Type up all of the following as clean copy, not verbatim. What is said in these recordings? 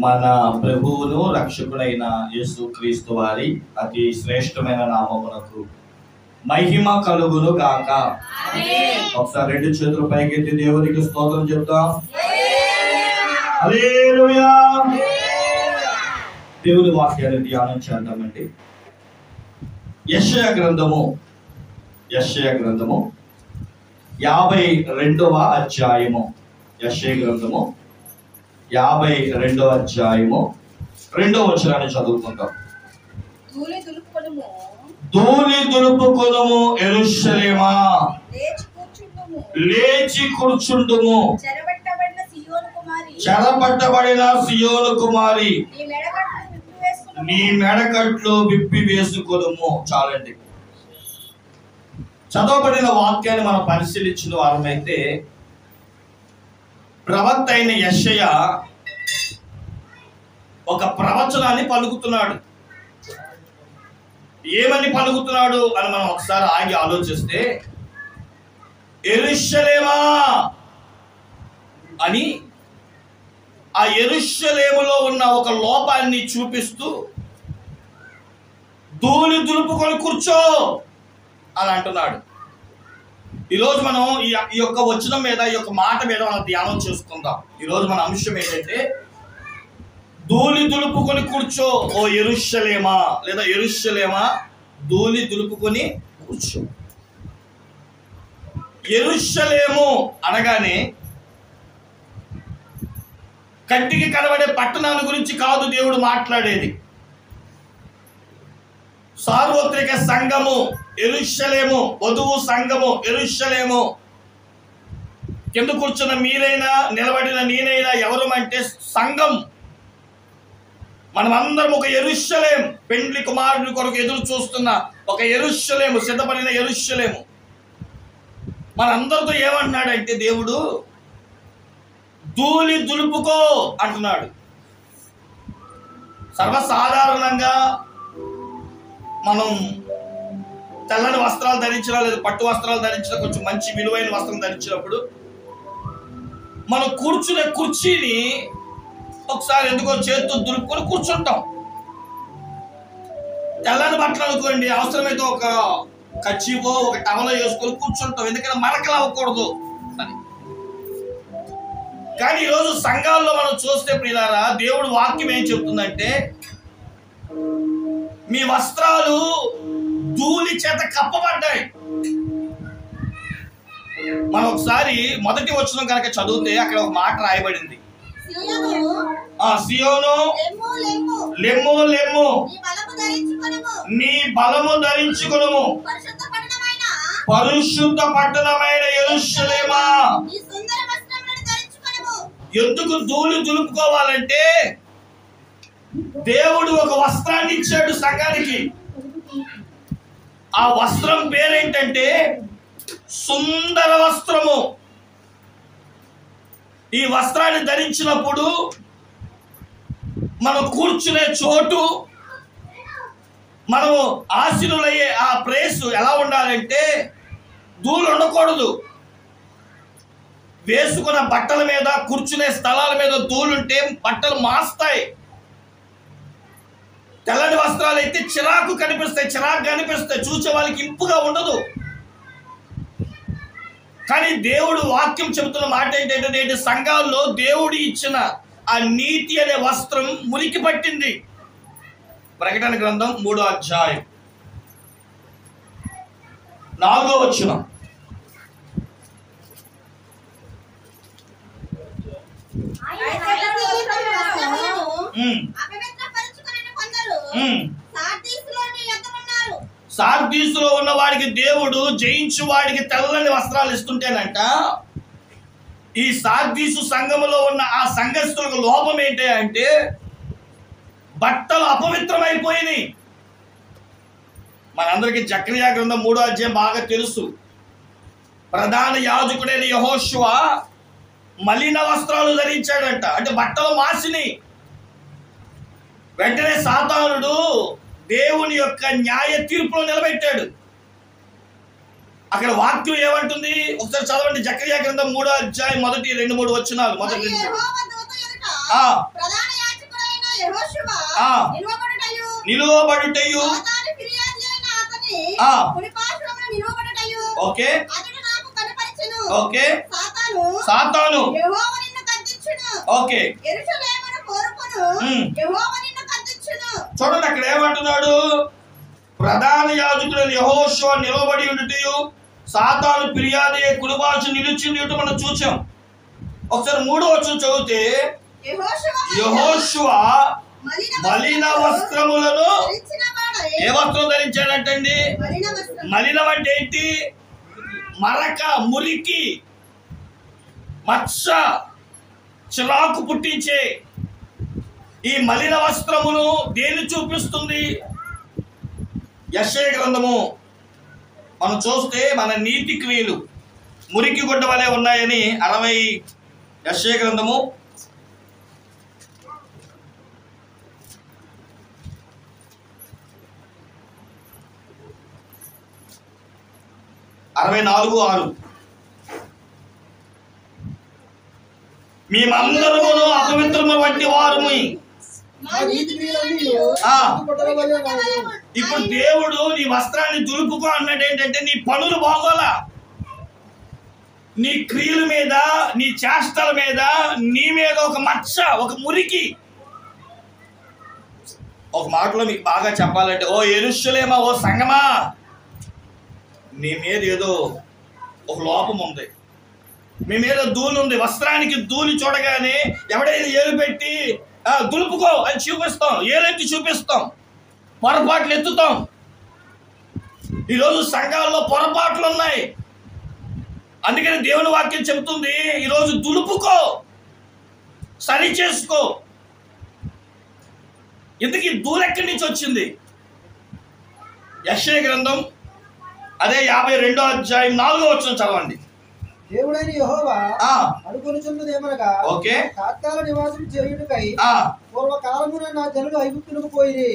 మన ప్రభువును రక్షకుడైన యేసుక్రీస్తు వారి అతి శ్రేష్టమైన నామమునకు మహిమ కలుగును గాక. ఒకసారి రెండు చేతులు పైకెత్తి దేవునికి స్తోత్రం చెప్తాం. హల్లెలూయా. దేవుని వాక్యాన్ని ధ్యానం చేద్దామండి. యెషయా గ్రంథము 52వ అధ్యాయము. యెషయా గ్రంథము 52వ అధ్యాయము 2వ వచనాన్ని చదువుకుందాం. ధూళి దులుపుకొనుము యెరూషలేమా, లేచి కూర్చుండుము, చెరపట్టబడిన సియోను కుమారి, నీ మెడకట్లు విప్పి వేసుకొనుము. చాలండి. చదవబడిన వాక్యాన్ని మనం పరిశీలించిన వారమైతే ప్రవక్త అయిన యెషయా ఒక ప్రవచనాన్ని పలుకుతున్నాడు. ఏమని పలుకుతున్నాడు అని మనం ఒకసారి ఆగి ఆలోచిస్తే, యెరూషలేమా అని ఆ యెరూషలేములో ఉన్న ఒక లోపాన్ని చూపిస్తూ ధూళి దులుపుకొని కూర్చో అని అంటున్నాడు. ఈరోజు మనం ఈ యొక్క వచనం మీద, ఈ యొక్క మాట మీద మనం ధ్యానం చేసుకుందాం. ఈరోజు మన అంశం ఏంటంటే, ధూళి దులుపుకొని కూర్చో ఓ యెరూషలేమా, లేదా యెరూషలేమా ధూళి దులుపుకొని కూర్చో. యెరూషలేము అనగానే కంటికి కనబడే పట్టణాల గురించి కాదు దేవుడు మాట్లాడేది. సార్వత్రిక సంఘము యెరూషలేము, వధువు సంఘము యెరూషలేము. కింద కూర్చున్న మీరైనా, నిలబడిన నేనైనా ఎవరు అంటే సంఘం. మనమందరం ఒక యెరూషలేం, పెండ్లి కుమారుడి కొరకు ఎదురు చూస్తున్న ఒక యెరూషలేము, సిద్ధపడిన యెరూషలేము. మనందరితో ఏమంటున్నాడంటే దేవుడు, ధూళి దులుపుకో అంటున్నాడు. సర్వసాధారణంగా మనం తెల్లని వస్త్రాలు ధరించినా, లేదా పట్టు వస్త్రాలు ధరించినా, కొంచెం మంచి విలువైన వస్త్రం ధరించినప్పుడు మనం కూర్చునే కుర్చీని ఒకసారి ఎందుకో చేతితో దులుపుకొని కూర్చుంటాం. తెల్లని బట్టలు అనుకోండి, అవసరమైతే ఒక కచ్చిపో ఒక టవలో వేసుకొని కూర్చుంటాం, ఎందుకంటే మరకలు అవ్వకూడదు అని. కానీ ఈరోజు సంఘాల్లో మనం చూస్తే ప్రియులారా, దేవుడు వాక్యం ఏం చెప్తుందంటే, మీ వస్త్రాలు ధూళి చేత కప్పబడ్డాయి. మనం ఒకసారి మొదటి వచనం కనుక చదివితే అక్కడ ఒక మాట రాయబడింది. సియోను లెమ్ము లెమ్ము, నీ బలము ధరించుకొనుము, పరిశుద్ధ పట్టణమైన యెరూషలేమా. ఎందుకు ధూళి దులుపుకోవాలంటే, దేవుడు ఒక వస్త్రాన్ని ఇచ్చాడు సంఘానికి. ఆ వస్త్రం పేరేంటంటే సుందర వస్త్రము. ఈ వస్త్రాన్ని ధరించినప్పుడు మనం కూర్చునే చోటు, మనము ఆశీనులయ్యే ఆ ప్లేస్ ఎలా ఉండాలంటే, ధూళి ఉండకూడదు. వేసుకున్న బట్టల మీద, కూర్చునే స్థలాల మీద ధూళుంటే బట్టలు మాస్తాయి. తెల్లని వస్త్రాలు అయితే చిరాకు కనిపిస్తాయి, చూసే వాళ్ళకి ఇంపుగా ఉండదు. కానీ దేవుడు వాక్యం చెబుతున్న మాట ఏంటంటే, నేటి సంఘాల్లో దేవుడు ఇచ్చిన ఆ నీతి అనే వస్త్రం మురికి పట్టింది. ప్రకటన గ్రంథం 3వ అధ్యాయం 4వ వచనం. సార్దీసులో ఉన్న వాడికి దేవుడు జయించు వాడికి తెల్లని వస్త్రాలు ఇస్తుంటేనంట, ఈ సార్దీసు సంఘములో ఉన్న ఆ సంఘస్థులకు లోపం ఏంటి అంటే, బట్టలు అపవిత్రమైపోయినాయి. మనందరికీ జకర్యా గ్రంథం 3వ అధ్యాయం బాగా తెలుసు. ప్రధాన యాజకుడైన యెహోషువ మలిన వస్త్రాలు ధరించాడంట, అంటే బట్టలు మాసినాయి. వెంటనే సాతానుడు దేవుని యొక్క న్యాయ తీర్పులో నిలబెట్టాడు. అక్కడ వాక్యం ఏమంటుంది ఒకసారి చదవండి. జకర్యా గ్రంథం 3వ అధ్యాయం మొదటి 2-3 వచనాలు. మొదటి నిలువబడుటయు ఓకే ఓకే సాతాను ఓకే చూడండి అక్కడ ఏమంటున్నాడు, ప్రధాన యాజకుడు యెహోషువ నిలబడి ఉండుటయు సాతాను ఫిర్యాదు కుడిపార్శ్వ నిలుచుండుట మనం చూసాం. ఒకసారి 3వ వచనం చదివితే యెహోషువ మలిన వస్త్రములను ఏ వస్త్రం ధరించాడంటండి? మలినం అంటే ఏంటి? మరక, మురికి, మచ్చ, చిరాకు పుట్టించే ఈ మలిన వస్త్రమును దేన్ని చూపిస్తుంది? యెషయా గ్రంథము మనం చూస్తే మన నీతి క్రియలు మురికి గుడ్డ వలె ఉన్నాయని 60 యెషయా గ్రంథము 64:6 మేమందరమును అపవిత్రము వంటి వారము. ఇప్పుడు దేవుడు నీ వస్త్రాన్ని దులుపుకో అన్నాడు. ఏంటంటే నీ పనులు బాగోలా, నీ క్రియల మీద, నీ చేష్టల మీద, నీ మీద ఒక మచ్చ, ఒక మురికి. ఒక మాటలో మీకు బాగా చెప్పాలంటే, ఓ యెరూషలేమా, ఓ సంగమా, నీ మీద ఏదో ఒక లోపం ఉంది, మీ మీద ధూళి ఉంది. వస్త్రానికి ధూళి చూడగానే ఎవడైనా ఏలు పెట్టి దులుపుకో అని చూపిస్తాం, ఏలెత్తి చూపిస్తాం, పొరపాట్లు ఎత్తుతాం. ఈరోజు సంఘాల్లో పొరపాట్లు ఉన్నాయి. అందుకని దేవుని వాక్యం చెబుతుంది, ఈరోజు దులుపుకో, సరి చేసుకో. ఇందుకు ధూళి ఎక్కడి నుంచి వచ్చింది? యెషయా గ్రంథం అదే 52వ అధ్యాయం 4వ వచనం చదవండి. దేవుడైన యెహోవా అనుకొనుచున్నదేమనగా, ఓకే, తాత్కాల నివాసం చేయుటకై పూర్వకాలమున నా జనులు ఐగుప్తులకు పోయిరి,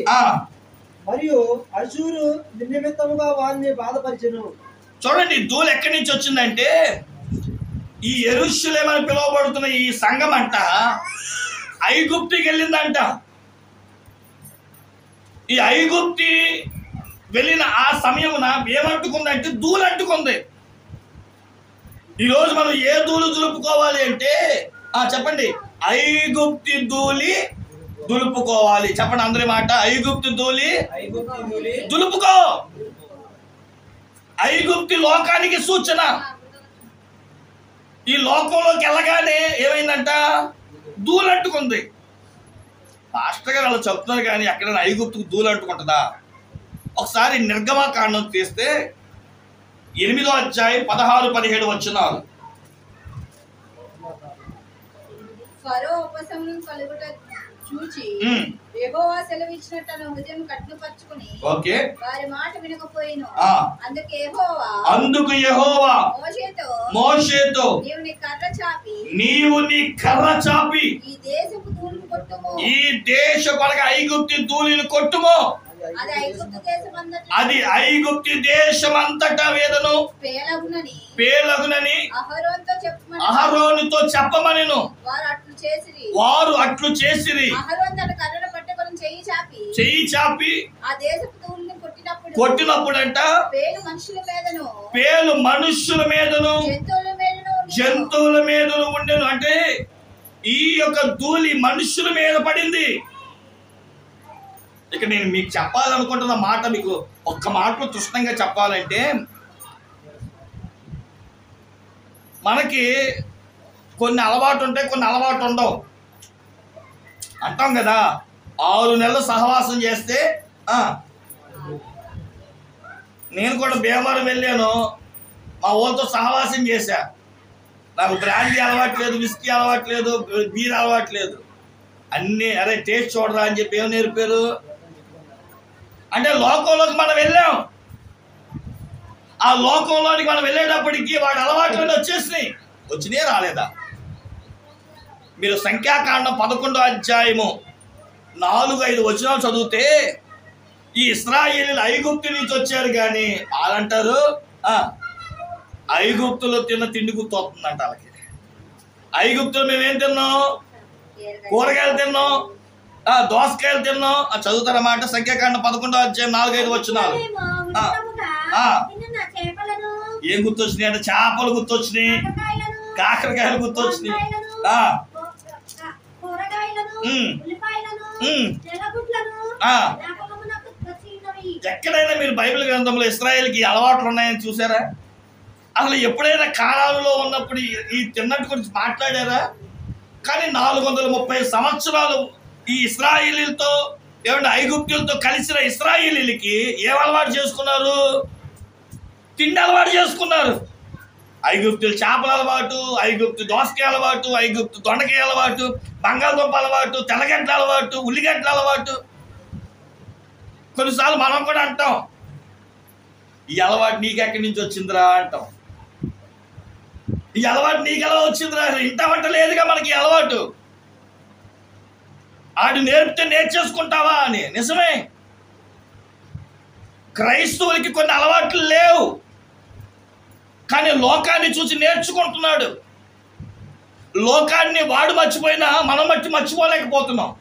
మరియు అష్షూరు నిమిత్తముగా వారిని బాధపరిచెను. చూడండి, ధూళి ఎక్కడి నుంచి వచ్చిందంటే ఈ యెరూషలేము అని పిలువబడుతున్న ఈ సంఘం అంట ఐగుప్తుకి వెళ్ళిందంట. ఈ ఐగుప్తి వెళ్ళిన ఆ సమయమున ఏమంటుకుందంటే ధూళి అంటుకుంది. ఈరోజు మనం ఏ ధూళి దులుపుకోవాలి అంటే చెప్పండి, ఐగుప్తి ధూళి దులుపుకోవాలి. చెప్పండి అందరి మాట, ఐగుప్తి ధూళి దులుపుకో. ఐగుప్తి లోకానికి సూచన. ఈ లోకంలోకి వెళ్ళగానే ఏమైందంట? ధూళి అంటుకుంది. పాస్టర్ గారు అలా చెప్తున్నారు, కానీ ఎక్కడైనా ఐగుప్తుకు ధూళి అంటుకుంటుందా? ఒకసారి నిర్గమకాండం తీస్తే 8వ అధ్యాయం 16-17 వచనాలు. ఫరో ఉపశమనం కలుగుట చూచి యెహోవా సెలవిచ్చినట్టు తన హృదయం కట్టుపరుచుకుని వారి మాట వినకపోయిను. అందుకు యెహోవా మోషేతో నీవు నీ కర్ర చాపి ఈ దేశపు ధూళిని కొట్టుము, ఈ దేశపు ఐగుప్తి ధూళిని కొట్టుము, అది ఐగుప్తి దేశమంతటా వేదను పేలగునని అహరోనుతో చెప్పమనెను. వారు అట్లు చేసిరి. చెయ్యి చాపి కొట్టినప్పుడంట పేలు మనుష్యుల మీదను జంతువుల మీదను ఉండెను. అంటే ఈ యొక్క ధూళి మనుష్యుల మీద పడింది. ఇక నేను మీకు చెప్పాలనుకుంటున్న మాట మీకు ఒక్క మాటలో తృష్ణంగా చెప్పాలంటే, మనకి కొన్ని అలవాటు ఉంటాయి, కొన్ని అలవాటు ఉండవు అంటాం కదా. 6 నెలలు సహవాసం చేస్తే నేను కూడా భీమవరం వెళ్ళాను, మా ఊళ్ళతో సహవాసం చేశా. నాకు బ్రాండీ అలవాట్లేదు, విస్కీ అలవాట్లేదు, బీర్ అలవాట్లేదు. అన్నీ అరే టేస్ట్ చూడరా అని చెప్పి ఏం నేర్పారు అంటే లోకంలోకి మనం వెళ్ళాం. ఆ లోకంలోనికి మనం వెళ్ళేటప్పటికి వాడి అలవాట్లన్నీ వచ్చినాయి రాలేదా? మీరు సంఖ్యాకాండం 11వ అధ్యాయము 4-5 వచనాలు చదివితే ఈ ఇశ్రాయేలీయులు ఐగుప్తు నుంచి వచ్చారు, కానీ వాళ్ళంటారు ఐగుప్తులో తిన్న తిండి గుర్తొస్తుందంట వాళ్ళకి. ఐగుప్తులో మేమేం తిన్నాం? కూరగాయలు తిన్నాం, దోసకాయలు తిన్నాం. చదువుతారన్నమాట. సంఖ్యాకాండం 11:4-5 ఏం గుర్తొచ్చినాయి అంటే చేపలు గుర్తొచ్చినాయి, కాకరకాయలు గుర్తొచ్చినాయి. ఎక్కడైనా మీరు బైబిల్ గ్రంథంలో ఇశ్రాయేల్కి అలవాట్లు ఉన్నాయని చూసారా? అసలు ఎప్పుడైనా కాలాలలో ఉన్నప్పుడు ఈ తిన్నట్టు గురించి మాట్లాడారా? కానీ 430 సంవత్సరాలు ఈ ఇశ్రాయేలీలతో ఏమంటే ఐగుప్తులతో కలిసిన ఇశ్రాయేలీలకి ఏం అలవాటు చేసుకున్నారు? తిండి అలవాటు చేసుకున్నారు. ఐగుప్తులు చేపల అలవాటు, ఐగుప్తు దోసకాయ అలవాటు, ఐగుప్తు దొండకాయ అలవాటు, బంగాళదుంప అలవాటు, తెల్లగడ్డల అలవాటు, ఉల్లిగడ్డల అలవాటు. కొన్నిసార్లు మనం కూడా అంటాం, ఈ అలవాటు నీకెక్కడి నుంచి వచ్చిందిరా అంటాం. ఈ అలవాటు నీకెలా వచ్చిందిరా? ఇంట వంట లేదుగా మనకి ఈ అలవాటు. ఆడు నేర్పితే నేర్చేసుకుంటావా అని. నిజమే, క్రైస్తవులకి కొన్ని అలవాట్లు లేవు, కానీ లోకాన్ని చూసి నేర్చుకుంటున్నాడు. లోకాన్ని వాడు మర్చిపోయినా మనం మర్చిపోలేకపోతున్నాం.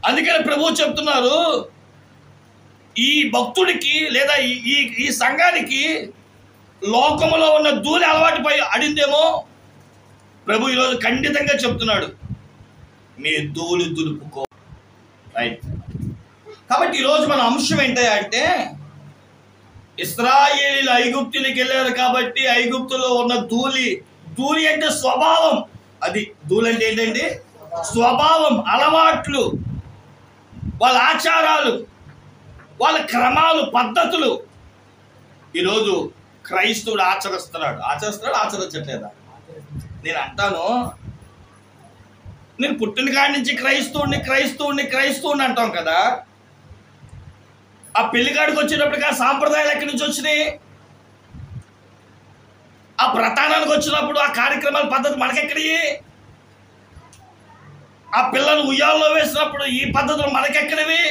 అందుకని ప్రభువు చెప్తున్నారు, ఈ భక్తుడికి లేదా ఈ సంఘానికి లోకములో ఉన్న ధూళి అలవాటుపై అడిందేమో. ప్రభు ఈరోజు ఖండితంగా చెప్తున్నాడు, నీ ధూళి దులుపుకో. రైట్. కాబట్టి ఈరోజు మన అంశం ఏంటంటే, ఇశ్రాయేలీలు ఐగుప్తునికి వెళ్ళారు కాబట్టి ఐగుప్తులో ఉన్న ధూళి అంటే స్వభావం. అది ధూళి అంటే ఏంటండి? స్వభావం, అలవాట్లు, వాళ్ళ ఆచారాలు, వాళ్ళ క్రమాలు, పద్ధతులు ఈరోజు క్రైస్తవుడు ఆచరించట్లేదా? నేను అంటాను, నేను పుట్టిన కాడి నుంచి క్రైస్తవుడిని అంటాం కదా. ఆ పెళ్లికాడికి వచ్చేటప్పటికి ఆ సాంప్రదాయాలు ఎక్కడి నుంచి వచ్చినాయి? ఆ ప్రతానానికి వచ్చినప్పుడు ఆ కార్యక్రమాల పద్ధతి మనకెక్కడి? ఆ పిల్లలు ఉయ్యాల్లో వేసినప్పుడు ఈ పద్ధతులు మనకెక్కడివి?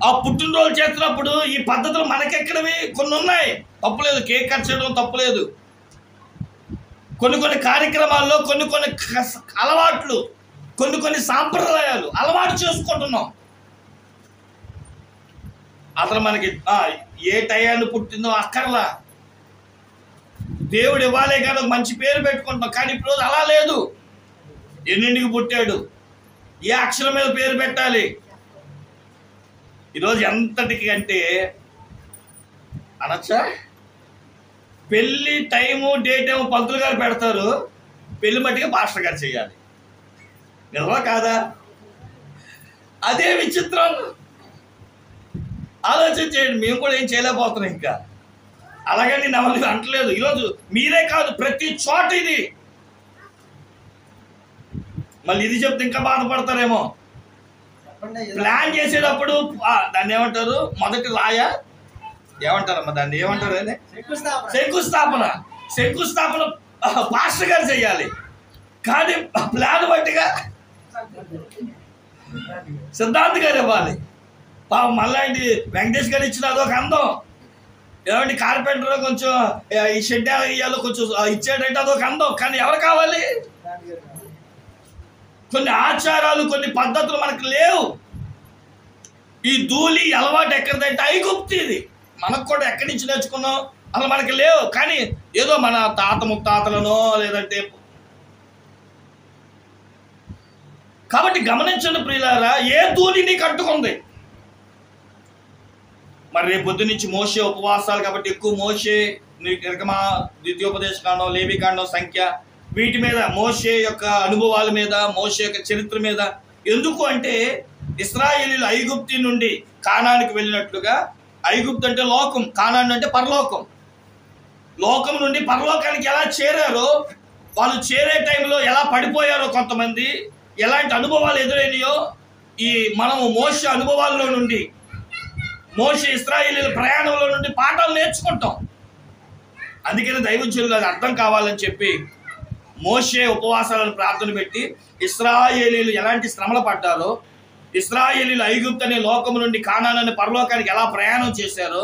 ఆ పుట్టినరోజు చేస్తున్నప్పుడు ఈ పద్ధతులు మనకెక్కడివి? కొన్ని ఉన్నాయి, తప్పులేదు. కేక్ కట్ చేయడం తప్పులేదు. కొన్ని కార్యక్రమాల్లో కొన్ని అలవాట్లు, కొన్ని సాంప్రదాయాలు అలవాటు చేసుకుంటున్నాం. అసలు మనకి ఏ టయాన్ని పుట్టిందో అక్కర్లా, దేవుడు ఇవ్వాలే కానీ ఒక మంచి పేరు పెట్టుకుంటున్నాం. కానీ ఇప్పుడు అలా లేదు. ఎన్నింటికి పుట్టాడు, ఏ అక్షరం మీద పేరు పెట్టాలి. ఈరోజు ఎంతటికి అంటే అనొచ్చా, పెళ్ళి టైము డేట్ ఏమో పంతులు గారు పెడతారు, పెళ్లి మట్టిగా పాస్టర్ గారు చేయాలి. నిజమా కాదా? అదే విచిత్రం. ఆలోచించేయండి. మేము కూడా ఏం చేయలేకపోతున్నాం. ఇంకా అలాగని నేను ఎవరిని అంటలేదు. ఈరోజు మీరే కాదు, ప్రతి చోట ఇది. మళ్ళీ ఇది చెప్తే ఇంకా బాధపడతారేమో. ప్లాన్ చేసేటప్పుడు దాన్ని ఏమంటారు? మొదటి రాయ ఏమంటారమ్మా దాన్ని? ఏమంటారు? శంకుస్థాపన పాస్టర్ గారు చెయ్యాలి. కానీ ప్లాన్ బట్టిగా సిద్ధాంత్ గారు ఇవ్వాలి. మళ్ళీ వెంకటేష్ గారు ఇచ్చిన అదొక అందం. ఏమంటే కార్పెంటర్ కొంచెం ఈ షెడ్ ఇయ్యాలో కొంచెం ఇచ్చాడంటే అదొక అందం. కానీ ఎవరు కావాలి? కొన్ని ఆచారాలు, కొన్ని పద్ధతులు మనకు లేవు. ఈ ధూళి అలవాటు ఎక్కడిదంటే ఐగుప్తు. ఇది మనకు కూడా ఎక్కడి నుంచి నేర్చుకున్నాం? అసలు మనకి లేవు. కానీ ఏదో మన తాత ముత్తాతలనో లేదంటే. కాబట్టి గమనించండి ప్రియులారా, ఏ ధూళి నీకు కట్టుకుంది? మరి రేపు పొద్దు నుంచి మోషే ఉపవాసాలు కాబట్టి ఎక్కువ మోషే నిర్గమ, ద్వితీయోపదేశకాండం, లేవికాండం, సంఖ్య, వీటి మీద, మోషే యొక్క అనుభవాల మీద, మోషే యొక్క చరిత్ర మీద. ఎందుకు అంటే ఇశ్రాయేలీలు ఐగుప్తు నుండి కానానికి వెళ్ళినట్లుగా, ఐగుప్తు అంటే లోకం, కానాను అంటే పరలోకం. లోకం నుండి పరలోకానికి ఎలా చేరారో, వాళ్ళు చేరే టైంలో ఎలా పడిపోయారో, కొంతమంది ఎలాంటి అనుభవాలు ఎదురైనాయో ఈ మనము మోషే అనుభవాల్లో నుండి, మోషే ఇశ్రాయేలీల ప్రయాణంలో నుండి పాఠాలు నేర్చుకుంటాం. అందుకని దైవజనులు అది అర్థం కావాలని చెప్పి మోషే ఉపవాసాలను ప్రార్థన పెట్టి ఇశ్రాయేలీలు ఎలాంటి శ్రమలు పడ్డారో, ఇశ్రాయేలీలు ఐగుప్తు అనే లోకము నుండి కానాను అనే పరలోకానికి ఎలా ప్రయాణం చేశారో,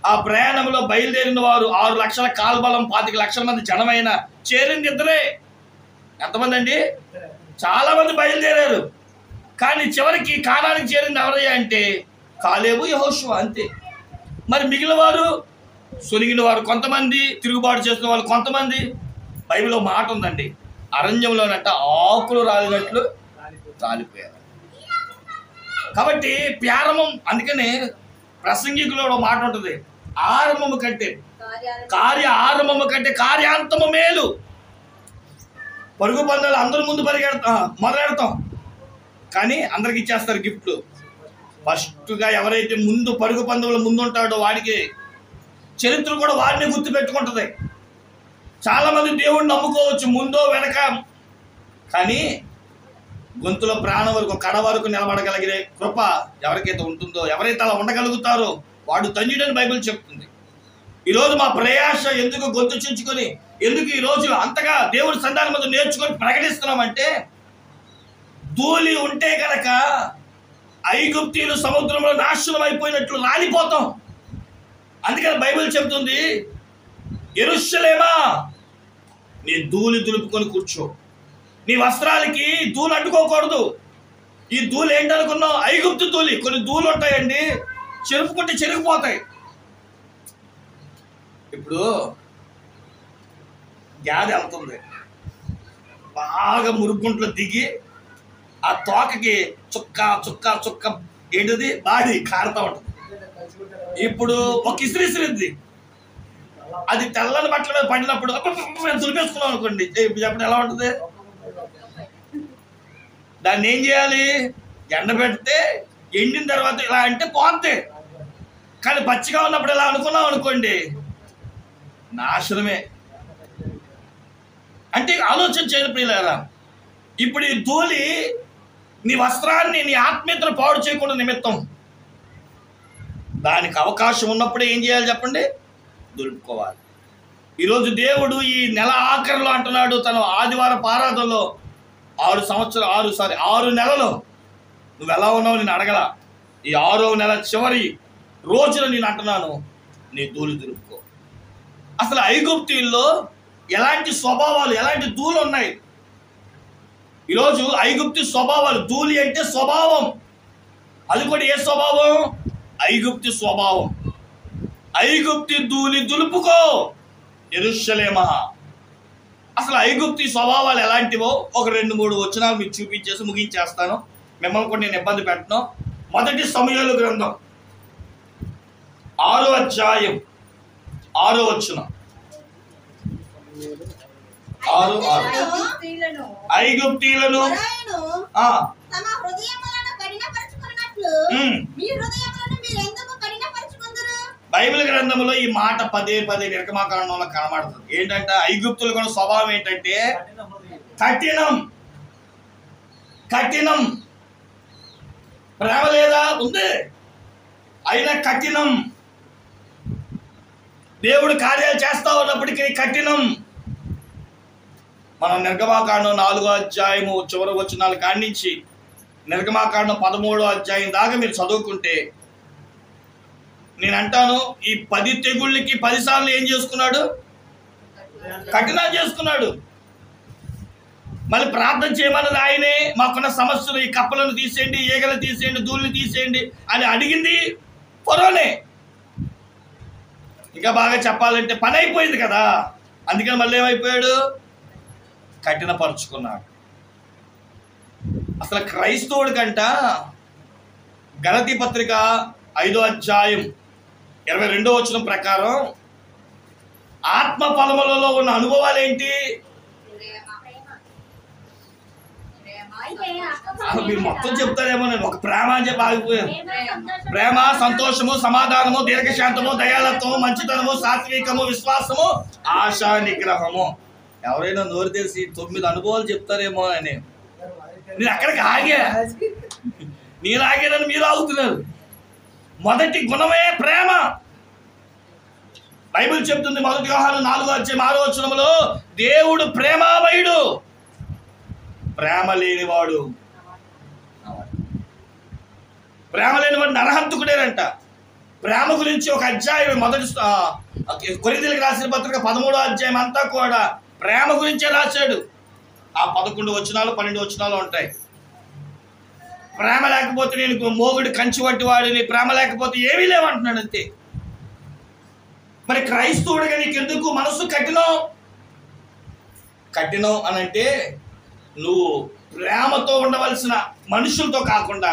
ఆ ప్రయాణంలో బయలుదేరిన వారు 6 లక్షల కాల్బలం, 25 లక్షల మంది జనమైన చేరింది ఇద్దరే. ఎంతమంది అండి? చాలా మంది బయలుదేరారు, కానీ చివరికి కానానికి చేరింది ఎవరయ్యా అంటే కాలేబు, యెహోషువ, అంతే. మరి మిగిలిన వారు, సొనిగిన వారు కొంతమంది, తిరుగుబాటు చేసిన వాళ్ళు కొంతమంది. బైబిల్లో మాట ఉందండి, అరణ్యంలోనంట ఆకులు రాలినట్లు రాలిపోయారు. కాబట్టి ప్రారంభం, అందుకనే ప్రసంగికులో మాట ఉంటుంది, ఆరంభము కంటే ఆరంభము కంటే కార్యాంతము మేలు. పరుగు పందాలు అందరి ముందు మొదలెడతాం, కానీ అందరికి ఇచ్చేస్తారు గిఫ్ట్లు. ఫస్ట్గా ఎవరైతే ముందు పరుగు పందెంలో ముందు ఉంటాడో వాడికి చరిత్ర కూడా వాడిని గుర్తు పెట్టుకుంటుంది. చాలామంది దేవుడిని నమ్ముకోవచ్చు ముందో వెనక, కానీ గొంతులో ప్రాణం వరకు కడ వరకు నిలబడగలిగే కృప ఎవరికైతే ఉంటుందో, ఎవరైతే అలా ఉండగలుగుతారో వాడు ధన్యుడని బైబిల్ చెప్తుంది. ఈరోజు మా ప్రయాస ఎందుకు గొంతు చించుకొని, ఎందుకు ఈరోజు అంతగా దేవుడి సంధానం మీద నేర్చుకొని ప్రకటిస్తున్నామంటే, ధూళి ఉంటే కనుక ఐగుప్తీయులు సముద్రంలో నాశనం అయిపోయినట్లు రాలిపోతాం. అందుకని బైబిల్ చెప్తుంది, యెరూషలేమా నీ ధూళి దులుపుకొని కూర్చో, నీ వస్త్రాలకి ధూళి అంటుకోకూడదు. ఈ ధూళి ఏంటనుకున్నావు? ఐగుప్తు ధూళి. కొన్ని ధూళి ఉంటాయండి, చెరుపుకుంటే చెరిగిపోతాయి. ఇప్పుడు గ్యాది వెళ్తుంది, బాగా మురుగుంట్లో దిగి ఆ తోకకి చుక్క చుక్క చుక్క ఏంటిది బాడీ కారుతూ ఉంటుంది. ఇప్పుడు ఒక ఇసిరిసిరిద్ది, అది తెల్లని బట్టల మీద పడినప్పుడు దులిపేసుకున్నాం అనుకోండి, ఇప్పుడు ఎలా ఉంటుంది? దాన్ని ఏం చేయాలి? ఎండబెడితే ఎండిన తర్వాత ఇలా అంటే పోతే. కానీ పచ్చిగా ఉన్నప్పుడు ఇలా అనుకున్నాం అనుకోండి, నాశనమే. అంటే ఆలోచన చేయని ప్రియులారా, ఇప్పుడు ఈ ధూళి నీ వస్త్రాన్ని, నీ ఆత్మీయతను పాడు చేయకుండా నిమిత్తం దానికి అవకాశం ఉన్నప్పుడే ఏం చేయాలి చెప్పండి? దులుపుకోవాలి. ఈరోజు దేవుడు ఈ నెల ఆఖరిలో అంటున్నాడు, తన ఆదివారపు ఆరాధనలో 6 నెలలు నువ్వు ఎలా ఉన్నావు నేను అడగల. ఈ 6వ నెల చివరి రోజున నేను అంటున్నాను, నీ ధూళి దులుపుకో. అసలు ఐగుప్తీయుల్లో ఎలాంటి స్వభావాలు, ఎలాంటి ధూళి ఉన్నాయి? ఈరోజు ఐగుప్తి స్వభావాలు, ధూళి అంటే స్వభావం, అది కూడా ఏ స్వభావం? ఐగుప్తి స్వభావం. ఐగుప్తి ధూళి దులుపుకో యెరూషలేమా. అసలు ఐగుప్తి స్వభావాలు ఎలాంటివో ఒక 2-3 వచనాలు మీకు చూపించేసి ముగించేస్తాను. మిమ్మల్ని కూడా నేను ఇబ్బంది పెట్టను. మొదటి సమూయేలు గ్రంథం 6వ అధ్యాయం 6వ వచనం. 6:6 ఐగుప్తీయులను తమ హృదయములను కఠినపరచుకున్నట్లు మీ హృదయములను మీరు ఎందుకు కఠినపరచుకుందురు? బైబిల్ గ్రంథంలో ఈ మాట పదే నిర్గమాకాండంలో కనబడుతుంది. ఏంటంటే ఐగుప్తుల కూడా స్వభావం ఏంటంటే కఠినం. ప్రేమ లేదా? ఉంది, అయినా కఠినం. దేవుడు కార్యాలు చేస్తా ఉన్నప్పటికీ కఠినం. మనం నిర్గమాకాండం 4వ అధ్యాయము చివరి వచనాల కాడి నుంచి నిర్గమాకాండం 13వ అధ్యాయం దాకా మీరు చదువుకుంటే, నేను అంటాను, ఈ 10 తెగుళ్ళకి 10 సార్లు ఏం చేసుకున్నాడు? కఠినం చేసుకున్నాడు. మళ్ళీ ప్రార్థన చేయమన్నది ఆయనే. మాకున్న సమస్యలు, ఈ కప్పలను తీసేయండి, ఈగలు తీసేయండి, ధూళిని తీసేయండి అని అడిగింది ఫరోనే. ఇంకా బాగా చెప్పాలంటే పని అయిపోయింది కదా, అందుకని మళ్ళీ ఏమైపోయాడు? కఠినపరుచుకున్నాడు. అసలు క్రైస్తవుడి కంట గలతీ పత్రిక 5వ అధ్యాయం 22వ వచనం ప్రకారం ఆత్మ ఫలములలో ఉన్న అనుభవాలు ఏంటి? మీరు మొత్తం చెప్తారేమో, నేను ఒక ప్రేమ అని చెప్పి ఆగిపోయాను. ప్రేమ, సంతోషము, సమాధానము, దీర్ఘశాంతము, దయాళత్వము, మంచితనము, సాత్వికము, విశ్వాసము, ఆశా నిగ్రహము. ఎవరైనా నోరు తెలిసి 9 అనుభవాలు చెప్తారేమో అని నేను అక్కడికి ఆగా. నేను ఆగానని మీరు ఆగుతున్నారు. మొదటి గుణమే ప్రేమ. బైబిల్ చెప్తుంది, 1 యోహాను 4వ అధ్యాయం 6వ వచనములో, దేవుడు ప్రేమామయుడు, ప్రేమ లేనివాడు నరహంతకుడేనంట. ప్రేమ గురించి ఒక అధ్యాయం కొరింథీయులకు రాసిన పత్రిక 13వ అధ్యాయం అంతా కూడా ప్రేమ గురించే రాశాడు. ఆ 11 వచనాలు 12 వచనాలు ఉంటాయి. ప్రేమ లేకపోతే నేను మోగుడు కంచి పట్టి వాడిని, ప్రేమ లేకపోతే ఏమీ లేవంటున్నాడు అంతే. మరి క్రైస్తవుడిగా నీకు ఎందుకు మనసు కఠినం అని అంటే, నువ్వు ప్రేమతో ఉండవలసిన మనుషులతో కాకుండా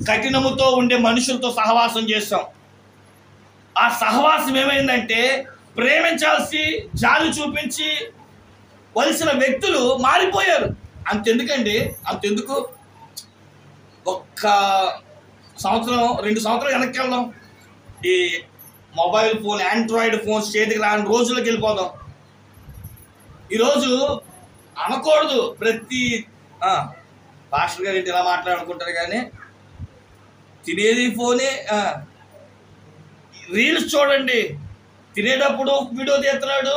కఠినముతో ఉండే మనుషులతో సహవాసం చేస్తాం. ఆ సహవాసం ఏమైందంటే, ప్రేమించాల్సి జాలి చూపించి వలసిన వ్యక్తులు మారిపోయారు. అంతెందుకండి, అంతెందుకు, ఒక్క సంవత్సరం 2 సంవత్సరాలు వెనక్కి వెళ్దాం. ఈ మొబైల్ ఫోన్, ఆండ్రాయిడ్ ఫోన్స్ చేతికి రాని రోజులకు వెళ్ళిపోదాం. ఈరోజు అనకూడదు, ప్రతి పాస్టర్ గారు ఇలా మాట్లాడుకుంటారు, కానీ తినేది ఫోనే. రీల్స్ చూడండి, తినేటప్పుడు వీడియో తీస్తున్నాడు,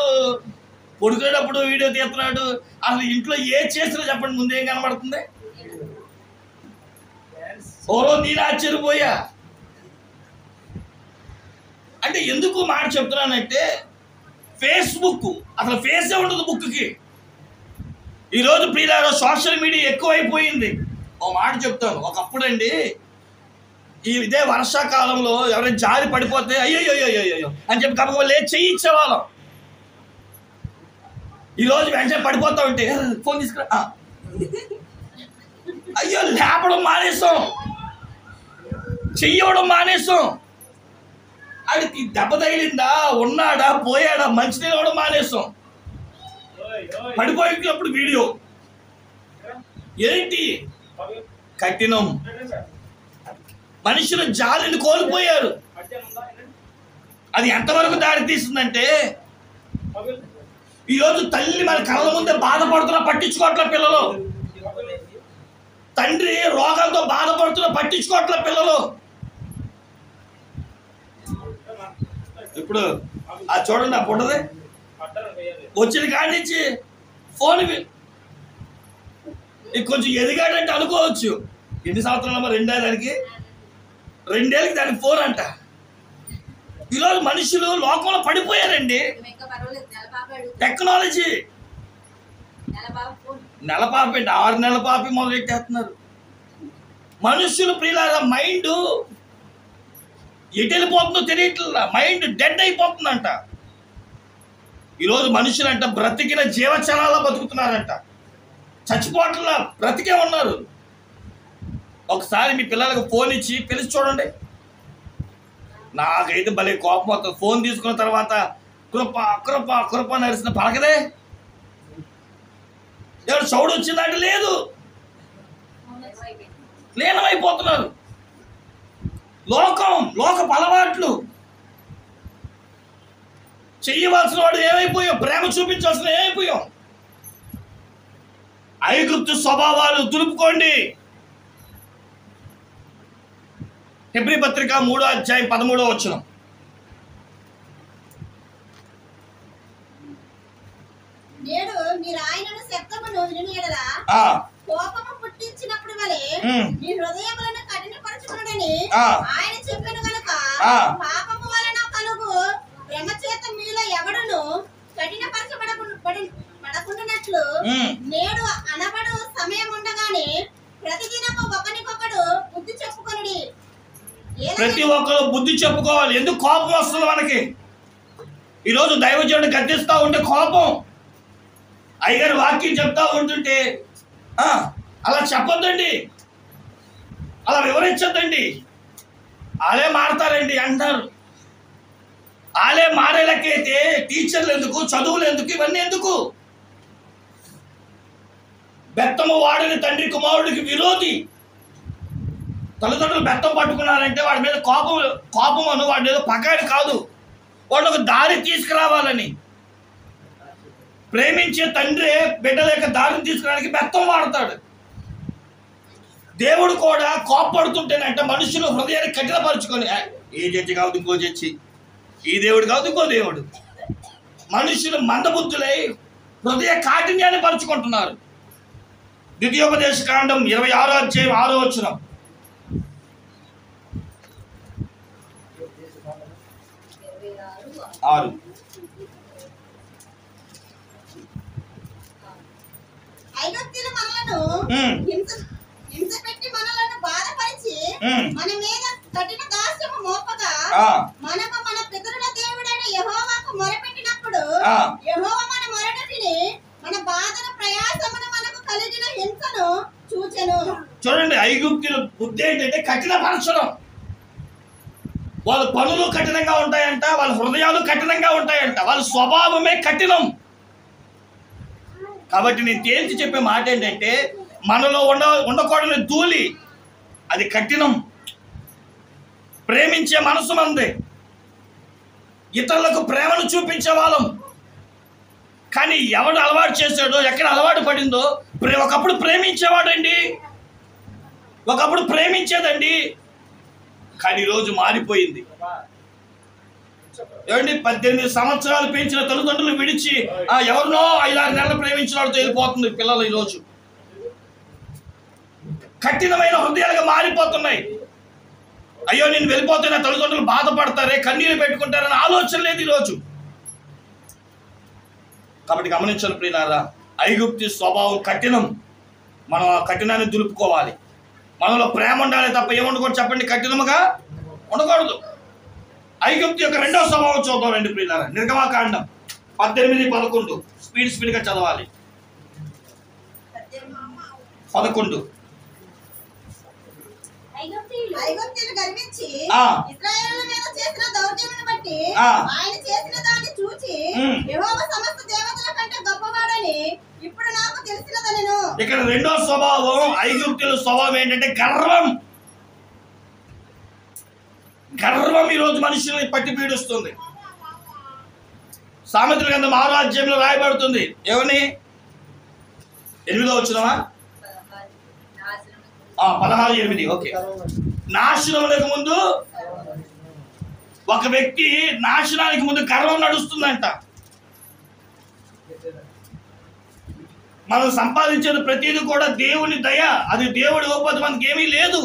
పడుకునేటప్పుడు వీడియో తీస్తున్నాడు. అసలు ఇంట్లో ఏ చేసినా చెప్పండి, ముందేం కనబడుతుంది? ఓరో నేను ఆశ్చర్యపోయా. అంటే ఎందుకు మాట చెప్తున్నానంటే, ఫేస్బుక్ అసలు ఫేసే ఉండదు బుక్కి. ఈరోజు ప్రియులారా సోషల్ మీడియా ఎక్కువైపోయింది. ఓ మాట చెప్తాను, ఒకప్పుడండి ఇదే వర్షాకాలంలో ఎవరైనా జారి పడిపోతే అయ్యో అని చెప్పి కనుక లేచి చెయ్యి ఇచ్చేవాళ్ళం. ఈరోజు వెంటనే పడిపోతా ఉంటే ఫోన్ తీసుకురా, అయ్యో లేపడం మానేసాం, చెయ్యడం మానేసాం. ఆడికి దెబ్బ తగిలిందా, ఉన్నాడా, పోయాడా, మంచినీళ్ళు ఇవ్వడం మానేసాం. పడిపోయినప్పుడు వీడియో ఏంటి? కఠినం. మనుషులు జాలిని కోల్పోయారు. అది ఎంతవరకు దారి తీస్తుందంటే, ఈరోజు తల్లి మన కళ్ళ ముందే బాధపడుతున్నా పట్టించుకోవట్లే పిల్లలు. తండ్రి రోగంతో బాధపడుతున్నా పట్టించుకోవట్లే పిల్లలు. ఇప్పుడు ఆ చూడండి, ఆ పుట్టది వచ్చిన కాడి నుంచి ఫోన్ కొంచెం ఎదిగాడంటే అనుకోవచ్చు. ఎన్ని సంవత్సరాలు? 2 ఏళ్ళకి 2 ఏళ్ళకి దానికి ఫోన్ అంట. ఈరోజు మనుషులు లోకంలో పడిపోయారండి. టెక్నాలజీ నెల పాపి 6 నెలల పాపి మొదలెట్టేస్తున్నారు. మనుషులు ప్రియులారా మైండ్ ఎటు వెళ్ళిపోతుందో తెలియట్లా, మైండ్ డెడ్ అయిపోతుందంట. ఈరోజు మనుషులంట బ్రతికిన జీవచరాలా బతుకుతున్నారంట, చచ్చిపోవట్లా, బ్రతికే ఉన్నారు. ఒకసారి మీ పిల్లలకు ఫోన్ ఇచ్చి పిలిచి చూడండి. నాకైతే భలే కోపం వస్తుంది. ఫోన్ తీసుకున్న తర్వాత కృప కృప కృప నరిసిన పలకదే. ఎవరు చౌడు వచ్చిందంటే లేదు, లీనమైపోతున్నారు. లోకపు అలవాట్లు. చెయ్యవలసిన వాడు ఏమైపోయాం, ప్రేమ చూపించాల్సిన ఏమైపోయాం. ఐగుప్తు స్వభావాలు దులుపుకోండి. హెబ్రీ పత్రిక 3వ అధ్యాయం 13వ వచనం. నేడు మీరు ఆయనను శబ్దమును విని ఎడల కోపము పుట్టించినప్పుడు వలె మీ హృదయములను కఠినపరచుకొనుడని ఆయన చెప్పెను గనుక పాపము వలన కలుగు శ్రమ చేత మీలో ఎవడును కఠినపరచబడకుండానట్లు నేడు అనబడు సమయం ఉండగానే ప్రతిదినము ఒకరికొకడు బుద్ధి చెప్పుకొనుడి. ప్రతి ఒక్కరు బుద్ధి చెప్పుకోవాలి. ఎందుకు కోపం వస్తుంది మనకి? ఈరోజు దైవజనుడు గద్దిస్తూ ఉంటే కోపం, అయ్యగారు వాక్యం చెప్తా ఉంటుంటే అలా చెప్పొద్దండి, అలా వివరించొద్దండి, వాళ్ళే మారతారండి అంటారు. వాళ్ళే మారేలకైతే టీచర్లు ఎందుకు, చదువులు ఎందుకు, ఇవన్నీ ఎందుకు? బెత్తము వాడిని తండ్రి కుమారుడికి విరోధి. తల్లిదండ్రులు బెత్తం పట్టుకున్నారంటే వాడి మీద కోపమను, వాడి మీద పగాడి కాదు, వాడు ఒక దారి తీసుకురావాలని. ప్రేమించే తండ్రి బిడ్డల యొక్క దారిని తీసుకురావడానికి బెత్తం వాడతాడు. దేవుడు కూడా కోపడుతుంటేనంటే మనుషులు హృదయాన్ని కఠినపరుచుకొని, ఏ చర్చి కాదు ఇంకో చర్చి, ఈ దేవుడు కాదు ఇంకో దేవుడు, మనుషులు మందబుద్ధులై హృదయ కాఠిన్యాన్ని పరుచుకుంటున్నారు. ద్వితీయోపదేశ కాండం 26వ అధ్యాయం 6వ వచనం. ఐగుప్తు మనలను హింస పెట్టి మనలను బాధపరిచి మన మీద కఠిన దాస్యము మోపగా మనకు మన పితరుల దేవుడైన యెహోవాకు మొరపెట్టినప్పుడు యెహోవా మన మొరటిని మన బాధను ప్రయాసమును మనకు కలిగిన హింసను చూచెను. చూడండి, ఐగుప్తుల బుద్ధి ఏంటంటే కఠినపరచడం. వాళ్ళ పనులు కఠినంగా ఉంటాయంట, వాళ్ళ హృదయాలు కఠినంగా ఉంటాయంట, వాళ్ళ స్వభావమే కఠినం. కాబట్టి నేను తేల్చి చెప్పే మాట ఏంటంటే, మనలో ఉండకూడని ధూళి అది కఠినం. ప్రేమించే మనసు మంది, ఇతరులకు ప్రేమను చూపించే వాళ్ళం. కానీ ఎవడు అలవాటు చేశాడో, ఎక్కడ అలవాటు పడిందో, ఒకప్పుడు ప్రేమించేవాడండి, ఒకప్పుడు ప్రేమించేదండి, కానీ ఈరోజు మారిపోయింది. ఏమండి, 18 సంవత్సరాలు పెంచిన తల్లిదండ్రులు విడిచి ఎవరినో 5-6 నెలలు ప్రేమించిన వాడితో వెళ్ళిపోతుంది పిల్లలు. ఈరోజు కఠినమైన హృదయాలుగా మారిపోతున్నాయి. అయ్యో నేను వెళ్ళిపోతే నా తల్లిదండ్రులు బాధపడతారే, కన్నీరు పెట్టుకుంటారని ఆలోచన లేదు ఈరోజు. కాబట్టి గమనించాలి ప్రియులారా, ఐగుప్తు స్వభావం కఠినం. మనం ఆ కఠినాన్ని దులుపుకోవాలి. మనలో ప్రేమ ఉండాలి తప్ప ఏముండకూడదు చెప్పండి, కఠినముగా ఉండకూడదు. ఐగుప్తు యొక్క రెండవ స్వభావం చూద్దాం రండి ప్రియులారా. నిర్గమకాండం 18-11 స్పీడ్గా చదవాలి. 11 ఐగుప్తీయులు గర్వించి ఇశ్రాయేలుల మీద చేసిన దౌర్జన్యమును బట్టి ఆయన చేసిన దాన్ని చూచి యెహోవా సమస్త దేవతల కంటే గొప్పవాడని ఇప్పుడు నాకు తెలిసినదనెను. ఇక్కడ రెండో స్వభావం, ఐగుప్తుల స్వభావం ఏంటంటే గర్వం. గర్వం ఈరోజు మనుషుల్ని పట్టి పీడిస్తుంది. సామెతల గ్రంథం 6వ అధ్యాయంలో రాయబడుతుంది. ఏమని? 8వ వచనమా? 16:8. ఓకే. నాశనములకు ముందు ఒక వ్యక్తి నాశనానికి ముందు గర్వం నడుస్తుందంట. మనం సంపాదించేది ప్రతిదీ కూడా దేవుని దయ, అది దేవుడి ఇవ్వకపోతే మనకి ఏమీ లేదు.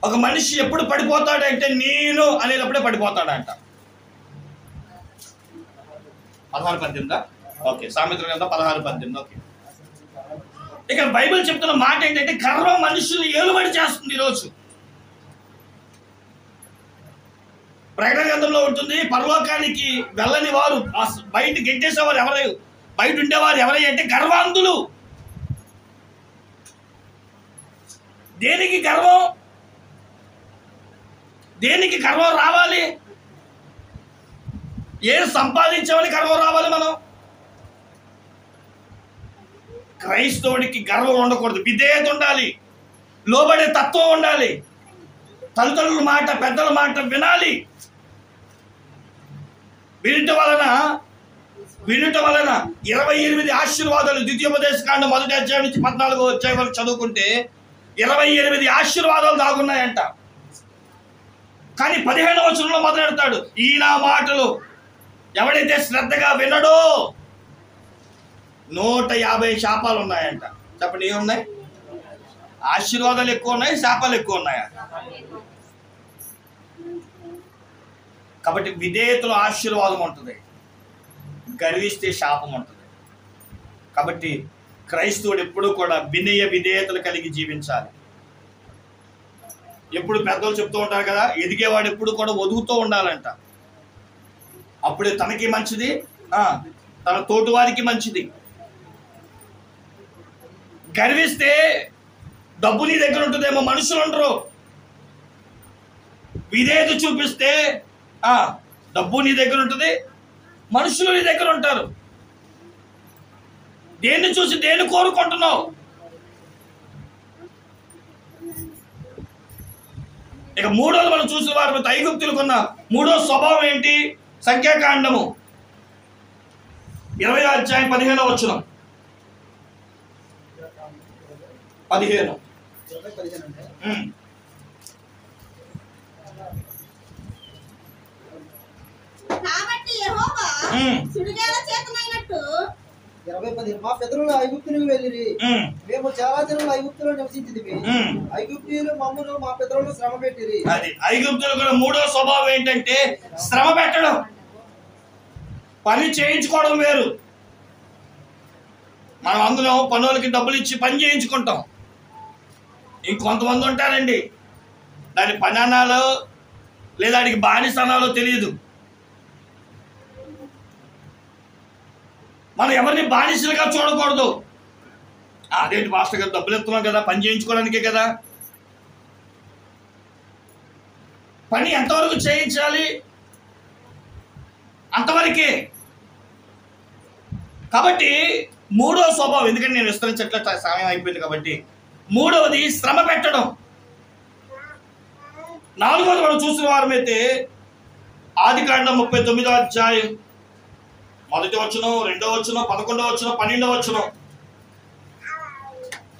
ఒక మనిషి ఎప్పుడు పడిపోతాడంటే నేను అనేటప్పుడే పడిపోతాడంట. 16:18. ఓకే, సామెతల గ్రంథం 16:18. ఓకే. ఇక్కడ బైబిల్ చెప్తున్న మాట ఏంటంటే గర్వం మనుషుల్ని ఏలుబడి చేస్తుంది. ఈరోజు ప్రకటన గ్రంథంలో ఉంటుంది, పరలోకానికి వెళ్ళని వారు, బయట గెంటేసేవారు ఎవరై, బయట ఉండేవారు ఎవరై అంటే గర్వాంధులు. దేనికి గర్వం? దేనికి గర్వం రావాలి? ఏం సంపాదించామని గర్వం రావాలి? మనం క్రైస్తవుడికి గర్వం ఉండకూడదు, విధేయత ఉండాలి, లోబడే తత్వం ఉండాలి, తల్లిదండ్రుల మాట పెద్దల మాట వినాలి. వినుట వలన 28 ఆశీర్వాదాలు ద్వితీయోపదేశకాండం 1వ అధ్యాయం నుంచి 14వ అధ్యాయం వరకు చదువుకుంటే 28 ఆశీర్వాదాలు దాగున్నాయంట. కానీ 15వ వచనంలో మొదలెడతాడు, ఈ నా మాటలు ఎవడైతే శ్రద్ధగా వినడో 150 శాపాలు ఉన్నాయంట. చెప్పండి, ఏమున్నాయి? ఆశీర్వాదాలు ఎక్కువ ఉన్నాయి, శాపాలు ఎక్కువ ఉన్నాయా? కాబట్టి విధేయతలో ఆశీర్వాదం ఉంటుంది, గర్విస్తే శాపం ఉంటుంది. కాబట్టి క్రైస్తవుడు ఎప్పుడు కూడా వినయ విధేయతలు కలిగి జీవించాలి. ఎప్పుడు పెద్దలు చెప్తూ ఉంటారు కదా, ఎదిగేవాడు ఎప్పుడు కూడా ఒదుగుతూ ఉండాలంట. అప్పుడే తనకి మంచిది, తన తోటి వారికి మంచిది. గర్విస్తే డబ్బు నీ దగ్గర ఉంటుందేమో, మనుషులు ఉండరు. విధేయత చూపిస్తే డబ్బు నీ దగ్గర ఉంటుంది, మనుషులు నీ దగ్గర ఉంటారు. దేన్ని చూసి దేన్ని కోరుకుంటున్నావు? ఇక మూడోది మనం చూసిన వారి మీద ఐగుప్తులకున్న మూడో స్వభావం ఏంటి? సంఖ్యాకాండము 20వ అధ్యాయం 15వ వచనం. 15. కాబట్టి యెహోవా సుడిగాల చేతనైనట్టు 20:10 మా పితరులు ఐగుప్తునికి వెళ్ళిరి, మేము చాలా దినాలు ఐగుప్తులో నివసించితిమి. ఐగుప్తీయులు మమ్మును మా పితరులను శ్రమ పెట్టిరి. అది ఐగుప్తులు కూడా మూడో స్వభావం ఏంటంటే శ్రమ పెట్టడం, పని చేయించుకోవడం వేరు. మనం అందరం పనులకి డబ్బులు ఇచ్చి పని చేయించుకుంటాం. ఇంకొంతమంది ఉంటారండి, దాని పని అనాలో లేదా దానికి బానిస అనాలో తెలియదు. మనం ఎవరిని బానిసలుగా చూడకూడదు. అదేంటి మాస్టర్ గారు, డబ్బులు ఇస్తున్నాం కదా, పని చేయించుకోవడానికే కదా. పని ఎంతవరకు చేయించాలి అంతవరకే. కాబట్టి మూడో స్వభావం, ఎందుకంటే నేను విస్తరించట్లే, సమయం అయిపోయింది కాబట్టి, మూడవది శ్రమ పెట్టడం. నాలుగవది మనం చూసిన వారమైతే ఆదికాండం 39వ అధ్యాయం 1వ వచనం, 2వ వచనం, 11వ వచనం, 12వ వచనం.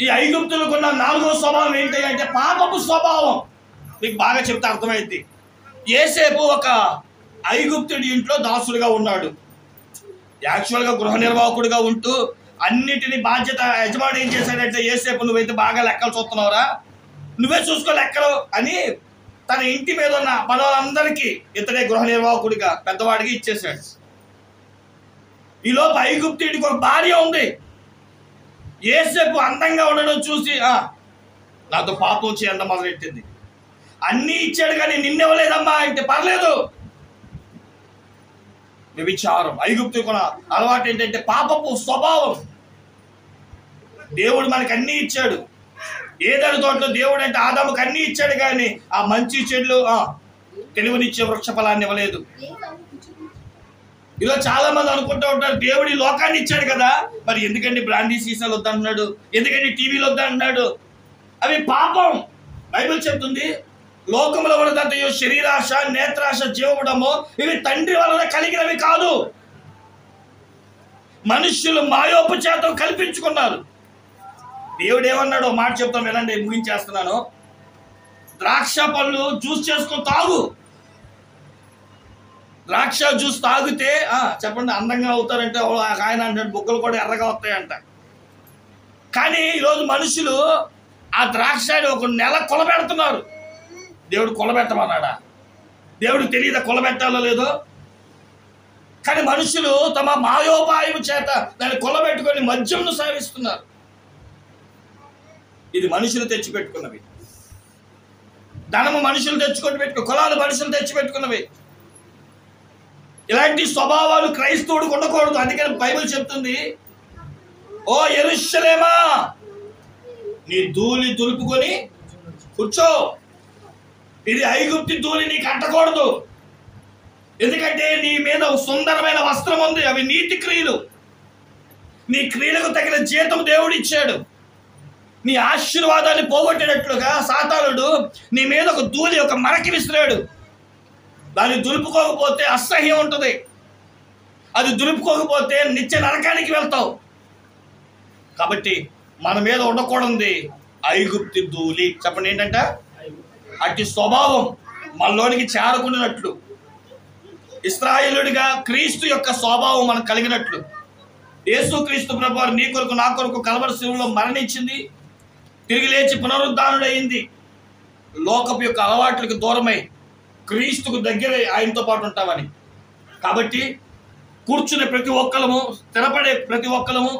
ఈ ఐగుప్తులకు ఉన్న 4వ స్వభావం ఏంటి అంటే పాపపు స్వభావం. మీకు బాగా చెప్తే అర్థమైంది. యోసేపు ఒక ఐగుప్తుడి ఇంట్లో దాసుడుగా ఉన్నాడు. యాక్చువల్గా గృహ నిర్వాహకుడిగా ఉంటూ అన్నిటిని బాధ్యత యజమాని ఏం చేశాడంటే, యోసేపు నువ్వైతే బాగా లెక్కలు చూస్తున్నావురా, నువ్వే చూసుకో లెక్కలు అని తన ఇంటి మీద ఉన్న పనులందరికీ ఇతడే గృహ నిర్వాహకుడిగా పెద్దవాడికి ఇచ్చేశాడు. ఈలోపు ఐగుప్తుడికి ఒక భార్య ఉంది. యోసేపు అందంగా ఉండడం చూసి నాతో పాపం చేయడం మొదలెట్టింది. అన్నీ ఇచ్చాడు కానీ నిన్నివ్వలేదమ్మా అంటే పర్లేదు. వ్యభిచారం ఐగుప్తుకు అలవాటు ఏంటంటే పాపపు స్వభావం. దేవుడు మనకు అన్నీ ఇచ్చాడు. ఏదైనా తోటలో దేవుడు అంటే ఆదాముకు అన్నీ ఇచ్చాడు కానీ ఆ మంచి చెట్లు తెలివినిచ్చే వృక్ష ఫలాన్ని ఇవ్వలేదు. ఇలా చాలా మంది అనుకుంటూ ఉంటారు, దేవుడు ఈ లోకాన్ని ఇచ్చాడు కదా, మరి ఎందుకండి బ్రాండీ సీసాలు వద్దంటున్నాడు, ఎందుకండి టీవీలు వద్దంటున్నాడు? అవి పాపం. బైబిల్ చెప్తుంది, లోకంలో ఉన్నదంతయు శరీరాశ, నేత్రాశ, జీవడము ఇవి తండ్రి వలన కలిగినవి కాదు, మనుష్యులు మాయోపచేతం కల్పించుకున్నారు. దేవుడు ఏమన్నాడు మాట చెప్తాం వినండి, ముగించేస్తున్నాను. ద్రాక్ష పళ్ళు జ్యూస్ చేసుకొని తాగు. ద్రాక్ష జ్యూస్ తాగితే చెప్పండి అందంగా అవుతారంటే ఆయన అంటాడు, బుగ్గలు కూడా ఎర్రగా వస్తాయంట. కానీ ఈరోజు మనుషులు ఆ ద్రాక్షని ఒక నెల కొలబెడుతున్నారు. దేవుడు కొలబెట్టమన్నాడా? దేవుడు తెలియదా కొలబెట్టాలో లేదో? కానీ మనుషులు తమ మాయోపాయం చేత దాన్ని కొలబెట్టుకొని మద్యంను సేవిస్తున్నారు. ఇది మనుషులు తెచ్చిపెట్టుకున్నవి. ధనము మనుషులు తెచ్చుకొని కులాలు మనుషులు తెచ్చిపెట్టుకున్నవి. ఇలాంటి స్వభావాలు క్రైస్తవుడికి ఉండకూడదు. అందుకని బైబిల్ చెప్తుంది, ఓ యెరూషలేమా నీ ధూళి దులుపుకొని కూర్చో. ఇది ఐగుప్తి ధూళి నీకు అంటకూడదు. ఎందుకంటే నీ మీద సుందరమైన వస్త్రం ఉంది, అవి నీతి క్రియలు. నీ క్రియలకు తగిన జీతం దేవుడు ఇచ్చాడు. నీ ఆశీర్వాదాన్ని పోగొట్టేటట్లుగా సాతానుడు నీ మీద ఒక ధూళి, ఒక మరకి విసిరాడు. దాన్ని దులుపుకోకపోతే అసహ్యం ఉంటుంది. అది దులుపుకోకపోతే నిత్య నరకానికి వెళ్తావు. కాబట్టి మన మీద ఉండకూడదు ఐగుప్తి ధూళి. చెప్పండి ఏంటంట? అట్టి స్వభావం మనలోనికి చేరుకున్నట్లు, ఇశ్రాయేలుడిగా క్రీస్తు యొక్క స్వభావం మనకు కలిగినట్లు, యేసు క్రీస్తు ప్రభువారు నీ కొరకు నా కొరకు కల్వరి శిలువలో మరణించింది, తిరిగి లేచి పునరుద్ధానుడయింది. లోకపు యొక్క అలవాట్లకు దూరమై క్రీస్తుకు దగ్గర ఆయనతో పాటు ఉంటామని. కాబట్టి కూర్చునే ప్రతి ఒక్కరము, స్థిరపడే ప్రతి ఒక్కరము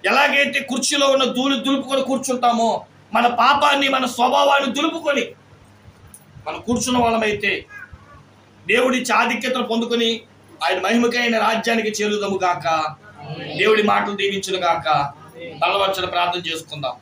ఎలాగైతే కుర్చీలో ఉన్న ధూళి దులుపుకొని కూర్చుంటామో, మన పాపాన్ని, మన స్వభావాన్ని దులుపుకొని మనం కూర్చున్న వాళ్ళమైతే దేవుడి ఆధిక్యతను పొందుకొని ఆయన మహిమకైన రాజ్యానికి చేరుదము గాక. దేవుడి మాటలు దీవించును గాక. తలవంచన ప్రార్థన చేసుకుందాం.